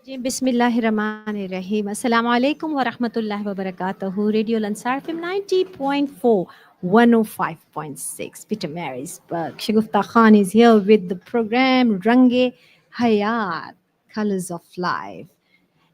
जी, बिस्मिल्लाहिर्रहमानिर्रहीम। अस्सलाम वालेकुम व रहमतुल्लाहि व बरकातहू। Radio Lansar FM 90.4, 105.6, Peter Marysburg. Shaguftha Khan is here with the program Range Hayat, Colors of Life.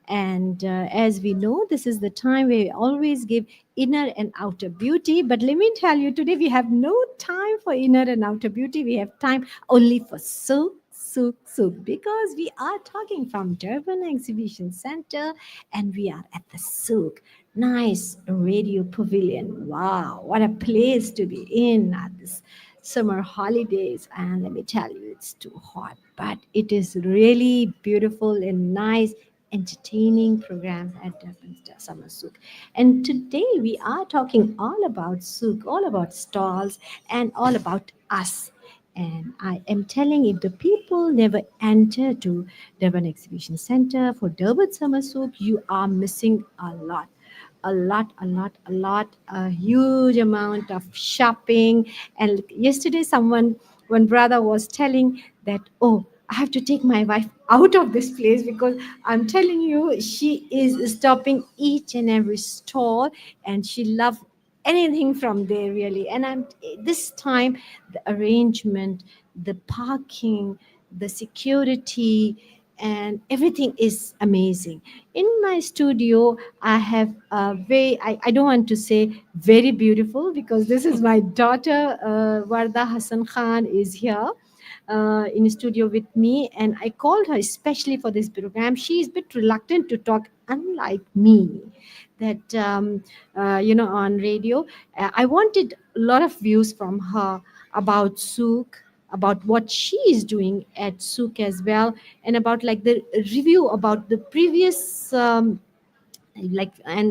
And as we know, this is the time where we always give inner and outer beauty. But let me tell you, today we have no time for inner and outer beauty. We have time only for Souk, Souk, Souk, because we are talking from Durban Exhibition Center and we are at the Souk. Nice radio pavilion. Wow, what a place to be in at this summer holidays. And let me tell you, it's too hot, but it is really beautiful and nice entertaining programs at Durban Summer Souk. And today we are talking all about Souk, all about stalls, and all about us. And I am telling, if the people never enter to Durban Exhibition Center for Durban Summer Souk, you are missing a lot. A huge amount of shopping. And yesterday, one brother was telling that, oh, I have to take my wife out of this place because I'm telling you, she is stopping each and every store and she loves anything from there really. And I'm this time the arrangement, the parking, the security, and everything is amazing. In my studio, I have a I don't want to say very beautiful because this is my daughter, Warda Hassan Khan, is here in studio with me, and I called her especially for this program. She is a bit reluctant to talk, unlike me. That on radio, I wanted a lot of views from her about Souk, about what she is doing at Souk as well, and about like the review about the previous. And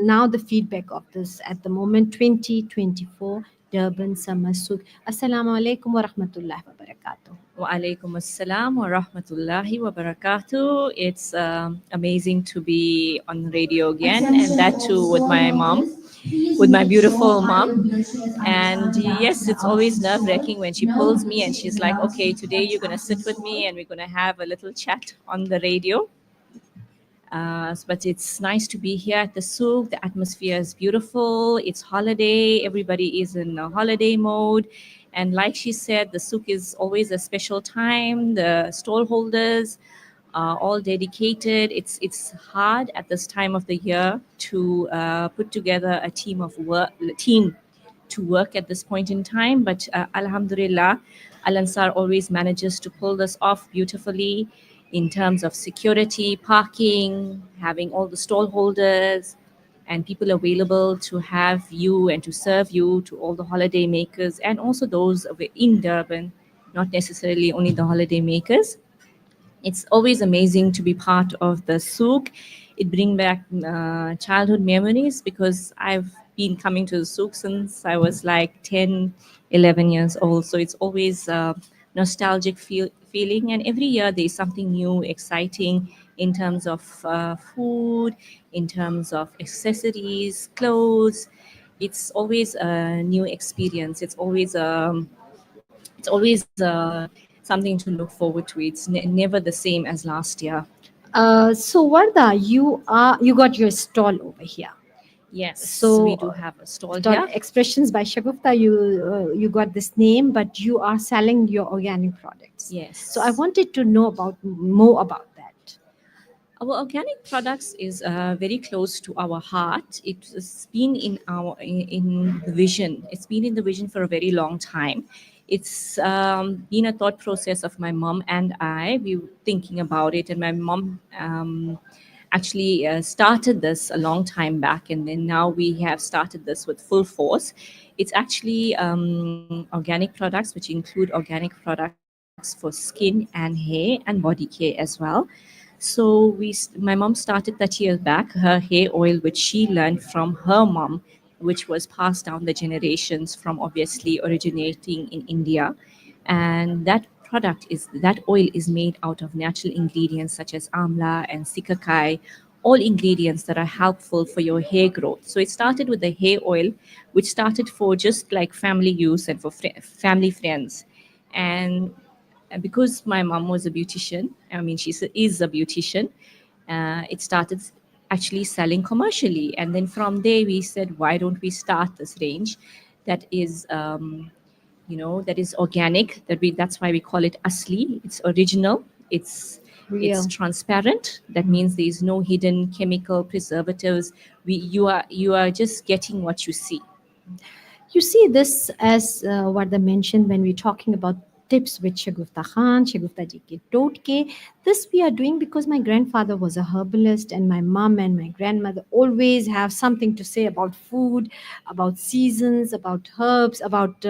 now the feedback of this at the moment 2024 Durban Summer Souk. Assalamu alaikum wa rahmatullahi wa barakatuh. Wa alaikum assalam wa rahmatullahi wa barakatuh. It's amazing to be on radio again, and that too with my mom, with my beautiful mom. And yes, it's always nerve wracking when she pulls me and she's like, okay, today you're going to sit with me and we're going to have a little chat on the radio. But it's nice to be here at the Souk. The atmosphere is beautiful. It's holiday. Everybody is in a holiday mode. And like she said, the Souk is always a special time. The stall holders are all dedicated. It's hard at this time of the year to put together a team to work at this point in time. But Alhamdulillah, Al Ansar always manages to pull this off beautifully in terms of security, parking, having all the stall holders and people available to have you and to serve you, to all the holiday makers and also those in Durban, not necessarily only the holiday makers. It's always amazing to be part of the souk. It brings back childhood memories because I've been coming to the souk since I was like 10, 11 years old. So it's always a nostalgic feeling. And every year there's something new, exciting in terms of food, in terms of accessories, clothes. It's always a new experience. It's always something to look forward to. It's never the same as last year. So Varda, you got your stall over here. Yes, So we do have a stall stall here. expressions by Shaguftha, you got this name, but you are selling your organic products. So I Yes. wanted to know about more about that. Our organic products is very close to our heart. It's been in the vision. It's been in the vision for a very long time. It's been a thought process of my mom and I. We were thinking about it, and my mom actually started this a long time back, and then now we have started this with full force. It's actually organic products, which include organic products for skin and hair and body care as well. So my mom started 30 years back her hair oil, which she learned from her mom, which was passed down the generations from obviously originating in India. And that oil is made out of natural ingredients such as amla and sikakai, all ingredients that are helpful for your hair growth. So it started with the hair oil, which started for just like family use and for family friends. And because my mom was a beautician, I mean, is a beautician, It started actually selling commercially, and then from there we said, why don't we start this range that is that is organic, that's why we call it asli. It's original, it's Real. transparent. That means there is no hidden chemical preservatives. You are just getting what you see. You see this as Varda mentioned when we're talking about tips with Shaguftha Khan, Shaguftha ji ke totke. This we are doing because my grandfather was a herbalist, and my mom and my grandmother always have something to say about food, about seasons, about herbs, about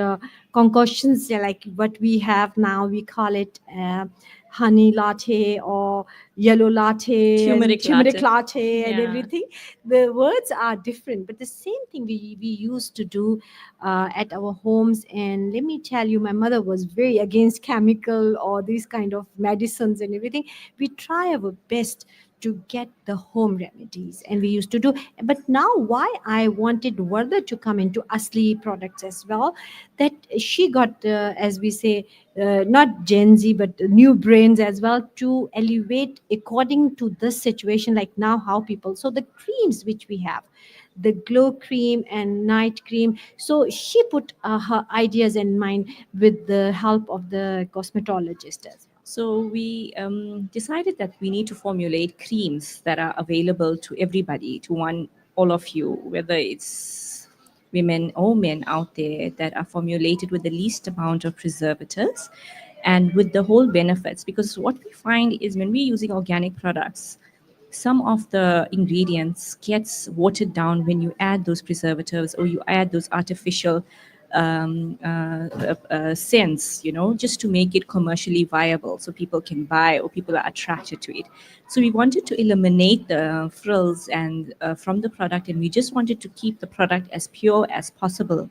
concoctions, yeah, like what we have now. We call it honey latte or yellow latte and Turmeric turmeric latte. latte and Yeah. everything. The words are different, but the same thing we used to do at our homes. And let me tell you, my mother was very against chemical or these kind of medicines and everything. We try our best to get the home remedies, and we used to do. But now why I wanted Warda to come into Asli products as well, that she got as we say, not Gen Z but new brains as well, to elevate according to this situation, like now how people, so the creams which we have, the glow cream and night cream. So she put her ideas in mind with the help of the cosmetologist as well. So we decided that we need to formulate creams that are available to everybody, to all of you, whether it's women or men out there, that are formulated with the least amount of preservatives and with the whole benefits. Because what we find is when we're using organic products, some of the ingredients gets watered down when you add those preservatives or you add those artificial scents, just to make it commercially viable so people can buy or people are attracted to it. So we wanted to eliminate the frills and from the product, and we just wanted to keep the product as pure as possible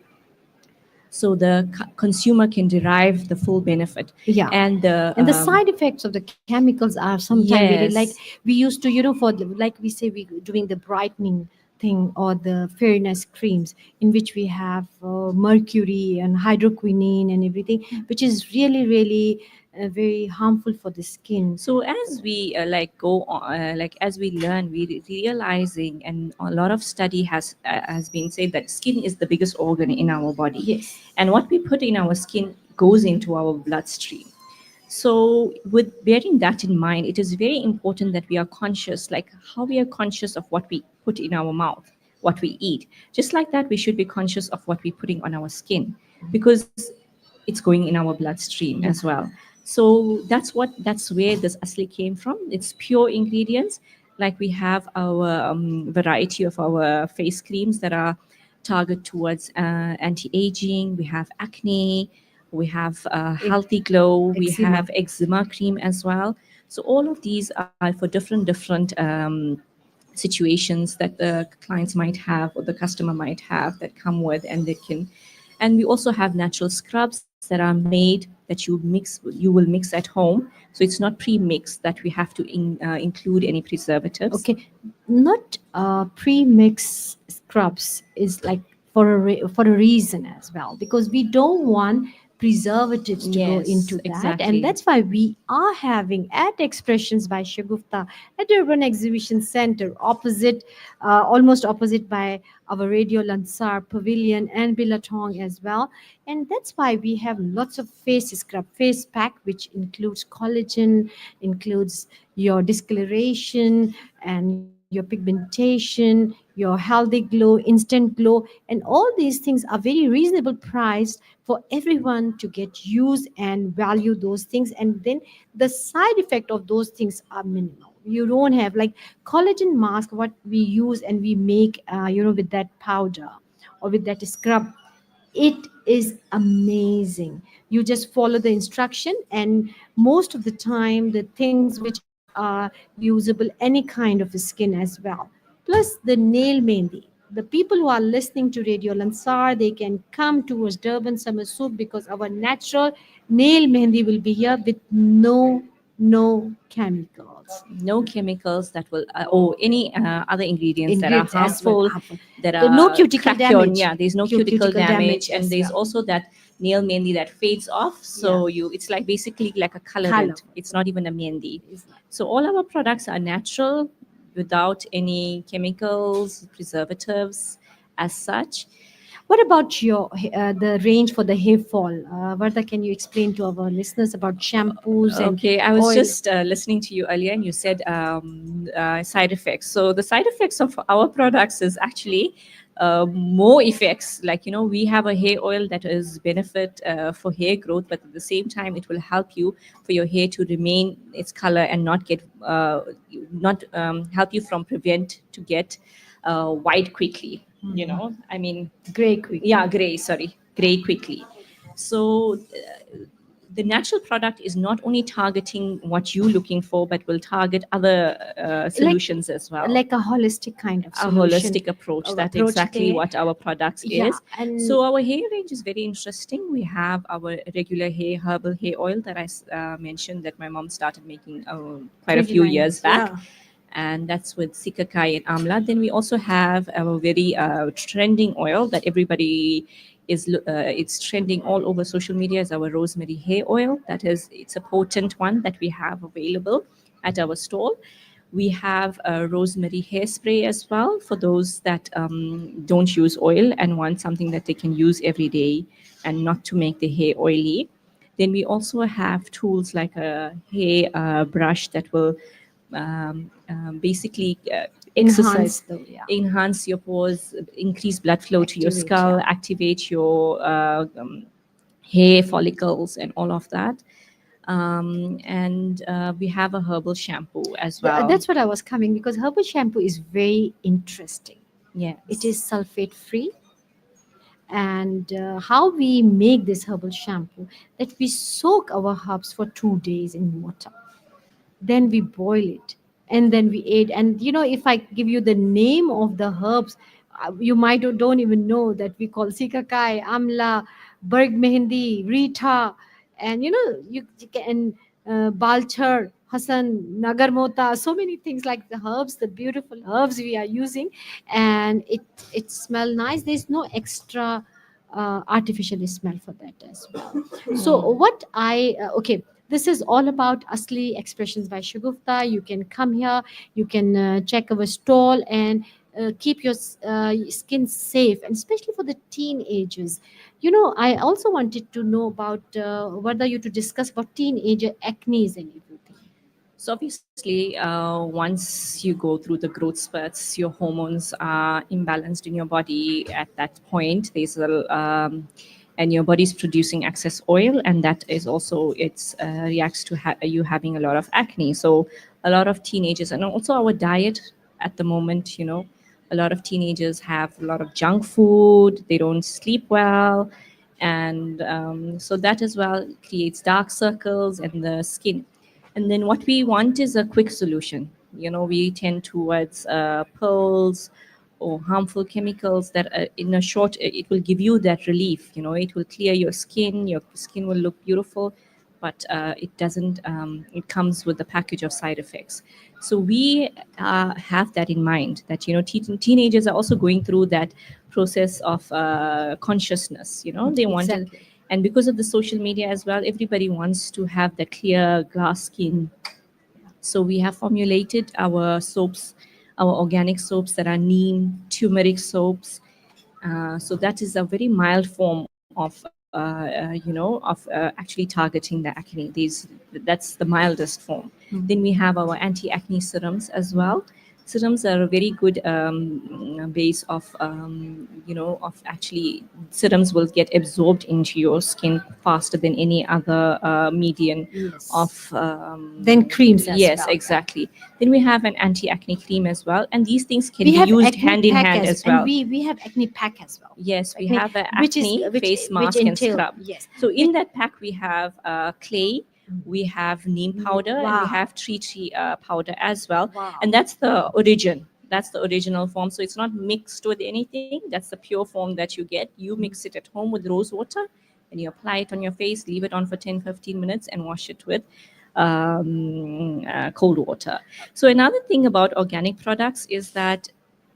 so the consumer can derive the full benefit. Yeah. And the And the side effects of the chemicals are sometimes very, like yes. we used to, for the, like we say, we doing the brightening thing or the fairness creams in which we have mercury and hydroquinone and everything, which is really really very harmful for the skin. So as we go on, as we learn, we realizing, and a lot of study has been said that skin is the biggest organ in our body, Yes. and what we put in our skin goes into our bloodstream. So, with bearing that in mind, it is very important that we are conscious, like how we are conscious of what we put in our mouth, what we eat. Just like that, we should be conscious of what we're putting on our skin because it's going in our bloodstream Yeah. as well. So that's where this asli came from. It's pure ingredients. Like we have our variety of our face creams that are target towards anti-aging. We have acne, we have healthy glow, we Eczema. have eczema cream as well. So all of these are for different situations that the clients might have or the customer might have that come with, and they can. And we also have natural scrubs that are made that you will mix at home, so it's not pre-mixed that we have to include any preservatives. Okay, not pre-mix scrubs is like for for a reason as well, because we don't want preservatives to go Yes, into that, and exactly. that's why we are having at Expressions by Shagufta at Urban Exhibition Center, opposite, almost opposite by our Radio Lansar Pavilion and Bilatong as well. And that's why we have lots of face scrub, face pack, which includes collagen, includes your discoloration and your pigmentation, your healthy glow, instant glow, and all these things are very reasonable priced for everyone to get use and value those things. And then the side effect of those things are minimal. You don't have like collagen mask, what we use and we make, with that powder or with that scrub. It is amazing. You just follow the instruction, and most of the time the things which are usable any kind of skin as well. Plus the nail mehndi, the people who are listening to Radio Lansar, they can come towards Durban Summer Souk, because our natural nail mehndi will be here with no chemicals, No chemicals that will or any other ingredients that are ingredients as well, harmful, harmful. that The no are cuticle crack on. damage, Yeah, there's no cuticle damage, damage and as there's well. also that nail mehndi that fades off, Yeah, so you it's like basically like a color. colorant, it's not even a mehndi. It's not. So all our products are natural, without any chemicals, preservatives as such. What about your the range for the hair fall? Varda, can you explain to our listeners about shampoos and Okay, I was oil? just listening to you earlier, and you said side effects. So the side effects of our products is actually more effects. Like, we have a hair oil that is benefit for hair growth, but at the same time, it will help you for your hair to remain its color and not help you from prevent to get white quickly. I mean, Gray quickly. yeah, gray. Sorry, gray quickly. So the natural product is not only targeting what you're looking for, but will target other Like solutions as well. like a holistic kind of A solution holistic approach. That's approach exactly there. what our products Yeah, is. and So our hair range is very interesting. We have our regular hair herbal hair oil that I mentioned that my mom started making quite a few 29 years years. back, Yeah. and that's with sikakai and amla. Then we also have a very trending oil that everybody it's trending all over social media, is our rosemary hair oil. It's a potent one that we have available at our stall. We have a rosemary hairspray as well for those that don't use oil and want something that they can use every day and not to make the hair oily. Then we also have tools like a hair brush that will basically Enhance exercise, the, yeah, enhance your pores, increase blood flow to your activate, yeah. skull, activate your hair follicles, and all of that. And we have a herbal shampoo as well. That's what I was coming, because herbal shampoo is very interesting. It is Yes. sulfate free, and how we make this herbal shampoo, that we soak our herbs for 2 days in water, then we boil it, and then we add. And if I give you the name of the herbs, you might don't even know that we call sikakai, amla, berg mehendi, rita, and you can balchar, hasan, nagarmota, so many things, like the herbs, the beautiful herbs we are using. And it smell nice. There's no extra artificial smell for that as well. So what I okay, this is all about Asli Expressions by Shaguftha. You can come here, you can check our stall, and keep your skin safe, and especially for the teenagers. I also wanted to know about whether you to discuss about teenager acne and everything. So obviously, once you go through the growth spurts, your hormones are imbalanced in your body. At that point, and your body's producing excess oil, and that is also it's reacts to you having a lot of acne. So a lot of teenagers, and also our diet at the moment, a lot of teenagers have a lot of junk food. They don't sleep well, and so that as well creates dark circles in the skin. And then what we want is a quick solution. We tend towards pills or harmful chemicals that in a short, it will give you that relief. It will clear your skin will look beautiful, but it doesn't, it comes with a package of side effects. So we have that in mind, that, teenagers are also going through that process of consciousness. They wanted, Exactly. and because of the social media as well, everybody wants to have the clear glass skin. So we have formulated our soaps, our organic soaps that are neem, turmeric soaps. So that is a very mild form of actually targeting the acne. That's the mildest form. Then we have our anti-acne serums as well. Serums are a very good base of actually, serums will get absorbed into your skin faster than any other medium Yes. of Then creams as yes, well. exactly. Then we have an anti-acne cream as well, and these things can We be have used acne hand in pack hand as, as and well. we have acne pack as well. Yes, we Acne, have a which is acne face which mask and entail, scrub. yes, So which, in that pack we have clay, we have neem powder, and we wow, have tree powder as well. wow. And that's the origin. That's the original form. So it's not mixed with anything. That's the pure form that you get. You mix it at home with rose water, and you apply it on your face. Leave it on for 10-15 minutes, and wash it with cold water. So another thing about organic products is that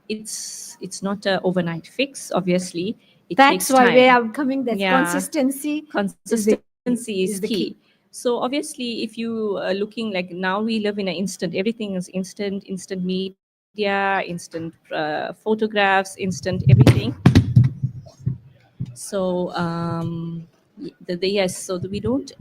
it's not an overnight fix. Obviously, it That's takes why where time. I'm coming. That Yeah, consistency consistency is is the key. key. So obviously, if you are looking, like, now we live in an instant, everything is instant meat, instant media, instant photographs, instant everything. So yes, so we don't.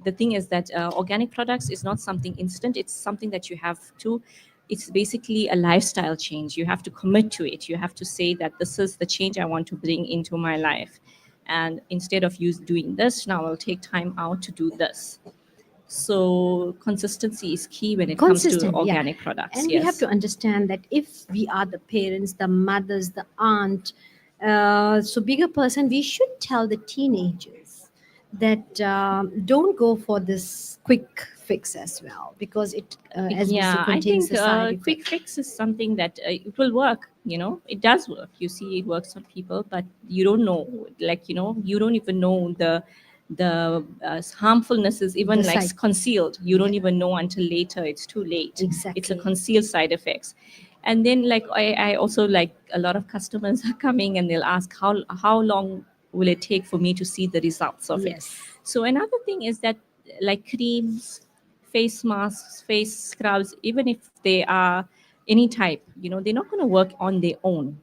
The thing is that organic products is not something instant. It's something that you have to. It's basically a lifestyle change. You have to commit to it. You have to say that this is the change I want to bring into my life, and instead of you doing this, now I'll take time out to do this. So consistency is key when it comes to Consistent, yeah. organic products. And we have Yes. to understand that if we are the parents, the mothers, the aunt, so bigger person, we should tell the teenagers that don't go for this quick fix as well, because it, as we say, Yeah, I contains think a side quick effect. fix is something that it will work. It does work. You see, it works on people, but you don't know. Like you don't even know the harmfulness is even The like side, concealed. You yeah, don't even know until later. It's too late. It's a exactly. concealed side effects. And then like I also like a lot of customers are coming and they'll ask how long will it take for me to see the results of it. Yes, So another thing is that like creams, face masks, face scrubs, even if they are any type, they're not going to work on their own.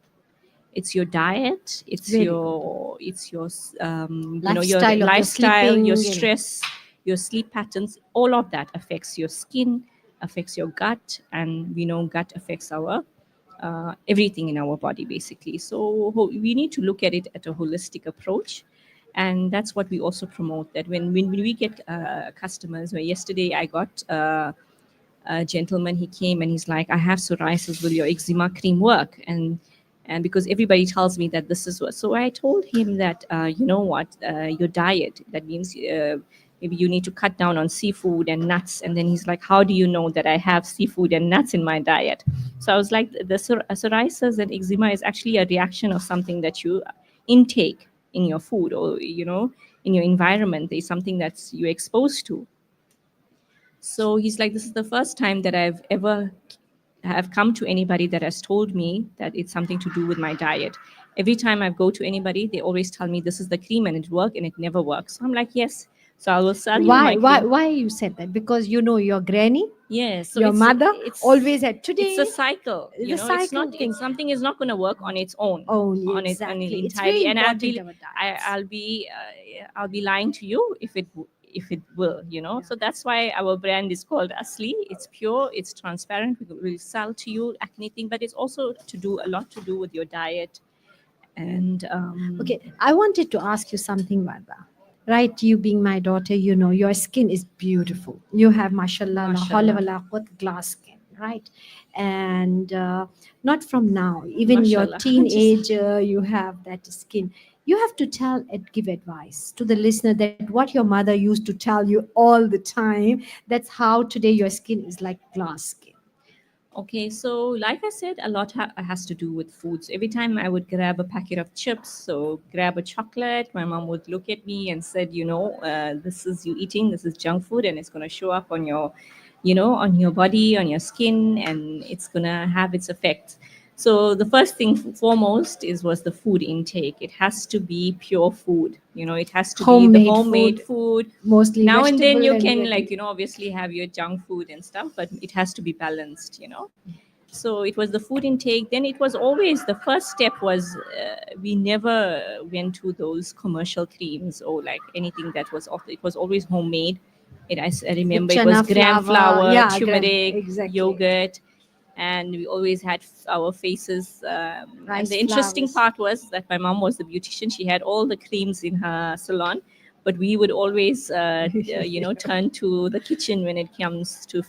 It's your diet, it's very good. your Lifestyle of your lifestyle, your sleeping, stress, your sleep patterns. All of that affects your skin, affects your gut, and we know gut affects our everything in our body basically. So we need to look at it at a holistic approach, and that's what we also promote. That when we get customers, where yesterday I got a gentleman, he came and he's like, I have psoriasis, will your eczema cream work? And because everybody tells me that this is what, so I told him that you know what, your diet, that means maybe you need to cut down on seafood and nuts. And then he's like, how do you know that I have seafood and nuts in my diet? So I was like, the psoriasis and eczema is actually a reaction of something that you intake in your food, or in your environment. There's something that's you're exposed to. So he's like, this is the first time that I've ever have come to anybody that has told me that it's something to do with my diet. Every time I go to anybody, they always tell me this is the cream and it works, and it never works. So I'm like, yes. So I will sell you my cream. Why you said that? Because you know your granny, Yes. So your it's mother it's always had it's a today. cycle. The It's cycle not. thing. It's something is not going to work on its own. Oh, On it exactly. It's very entirely. And important our diets. I'll be lying to you if it will. Yeah. So that's why our brand is called Asli. It's pure. It's transparent. We'll sell to you anything, but it's also to do a lot to do with your diet. And Okay, I wanted to ask you something, Vada. Right, you being my daughter, you know your skin is beautiful. You have, mashallah, la hawla wa mashallah, la quwwata, glass skin, right? And not from now, even your mashallah. Just teenage, you have that skin. You have to tell and give advice to the listener that what your mother used to tell you all the time. That's how today your skin is like glass skin. Okay, so like I said, a lot has to do with foods. Every time I would grab a packet of chips, so grab a chocolate, my mom would look at me and said, this is you eating, this is junk food, and it's going to show up on your, on your body, on your skin, and it's going to have its effect. So the first thing foremost was the food intake. It has to be pure food. It has to be the Homemade homemade food, food. mostly Now and then vegetable you and can, veggie. like, obviously have your junk food and stuff, but it has to be balanced. So it was the food intake. Then it was always the first step was we never went to those commercial creams or like anything that was off. It was always homemade. I With remember it was chana gram flour, flour, yeah, turmeric, exactly. yogurt, and we always had our faces. And Rice the interesting flours. part was that my mom was the beautician. She had all the creams in her salon, but we would always, turn to the kitchen when it comes to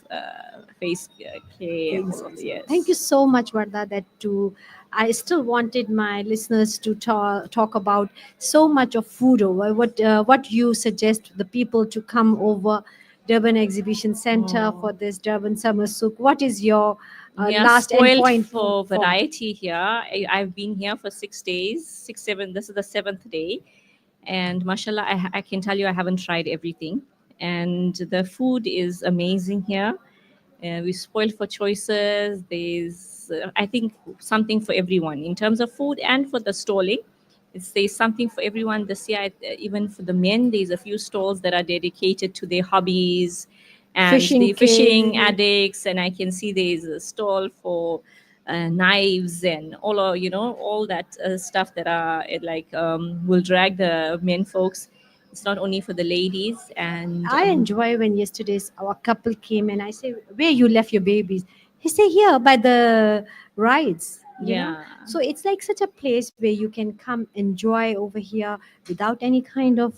face care. Exactly. Thank you Yes. so much, Varda. That too, I still wanted my listeners to talk about so much of food over. What you suggest the people to come over Durban Exhibition Center for Oh. this Durban Summer Souk? What is your We are last spoiled endpoint for for variety here. I've been here for 6 days, six, seven. This is the seventh day. And mashallah, I can tell you, I haven't tried everything. And the food is amazing here. We spoiled for choices. There's, I think, something for everyone in terms of food and for the stalling. There's something for everyone this year. Even for the men, there's a few stalls that are dedicated to their hobbies and fishing the fishing king? addicts. And I can see there's a stall for knives and all that stuff that are will drag the men folks. It's not only for the ladies, and I enjoy when yesterday's our couple came and I say, "Where you left your babies?" He say, "Here by the rides." yeah, So it's like such a place where you can come enjoy over here without any kind of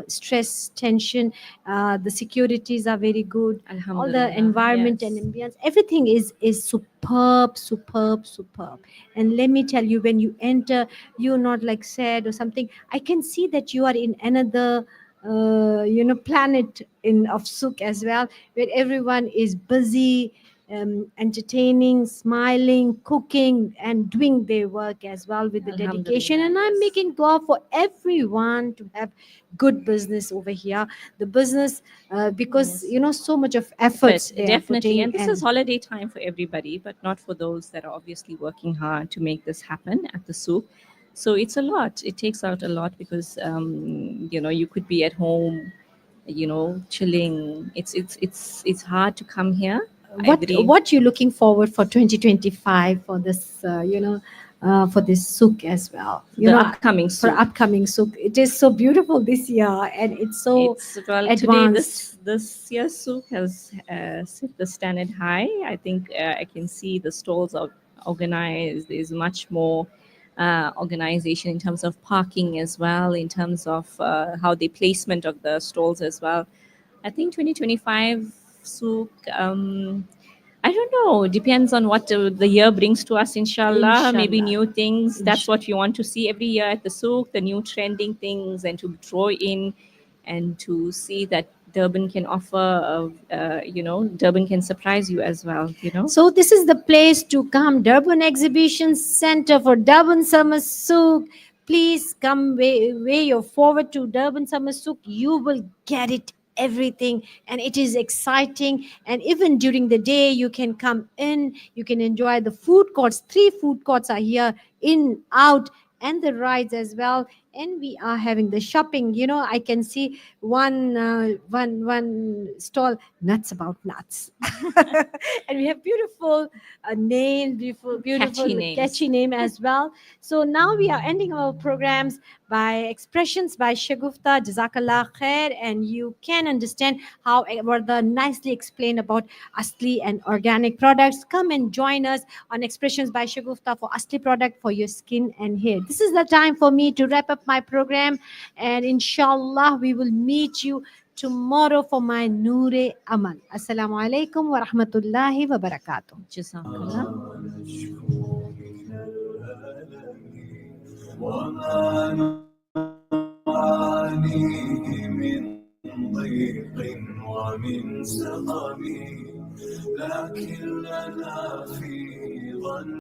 stress, tension. The securities are very good. All the alhamdulillah, environment and yes, ambience, everything is superb, superb, superb. And let me tell you, when you enter, you're not like sad or something. I can see that you are in another planet in of Souk as well, where everyone is busy, entertaining, smiling, cooking, and doing their work as well with the dedication. alhamdulillah, And I'm yes, making dua for everyone to have good business over here. The business, because yes. so much of But efforts they are definitely, putting. and this is And holiday time for everybody, but not for those that are obviously working hard to make this happen at the souk. So it's a lot. It takes out a lot because you could be at home, chilling. It's hard to come here. Every what you looking forward for 2025 for this for this souk as well, The upcoming for souk. upcoming souk. It is so beautiful this year and it's so It's well today. advanced. This year's souk has set the standard high. I think I can see the stalls are organized. There's much more organization in terms of parking as well, in terms of how the placement of the stalls as well. I think 2025 souk. I don't know. Depends on what the year brings to us, inshallah. Maybe Inshallah. new things. That's Inshallah. what you want to see every year at the souk, the new trending things, and to draw in and to see that Durban can offer, Durban can surprise you as well. So this is the place to come. Durban Exhibition Center for Durban Summer Souk. Please come way you're forward to Durban Summer Souk. You will get it everything and it is exciting, and even during the day you can come in, you can enjoy the food courts. Three food courts are here, in, out, and the rides as well. And we are having the shopping. I can see one stall, nuts about nuts. And we have beautiful name, beautiful Catchy names. catchy name as well. So now we are ending our programs by expressions by Shaguftha. Jazakallah khair. And you can understand how Warda nicely explained about Asli and organic products. Come and join us on expressions by Shaguftha for Asli product for your skin and hair. This is the time for me to wrap up my program, and inshallah we will meet you tomorrow for my Noore Aman. Assalamu alaikum wa rahmatullahi wa barakatuh. Jazakallah. نشكو من الألم وما نعانيه من ضيق ومن سقم، لكن لنا في ظن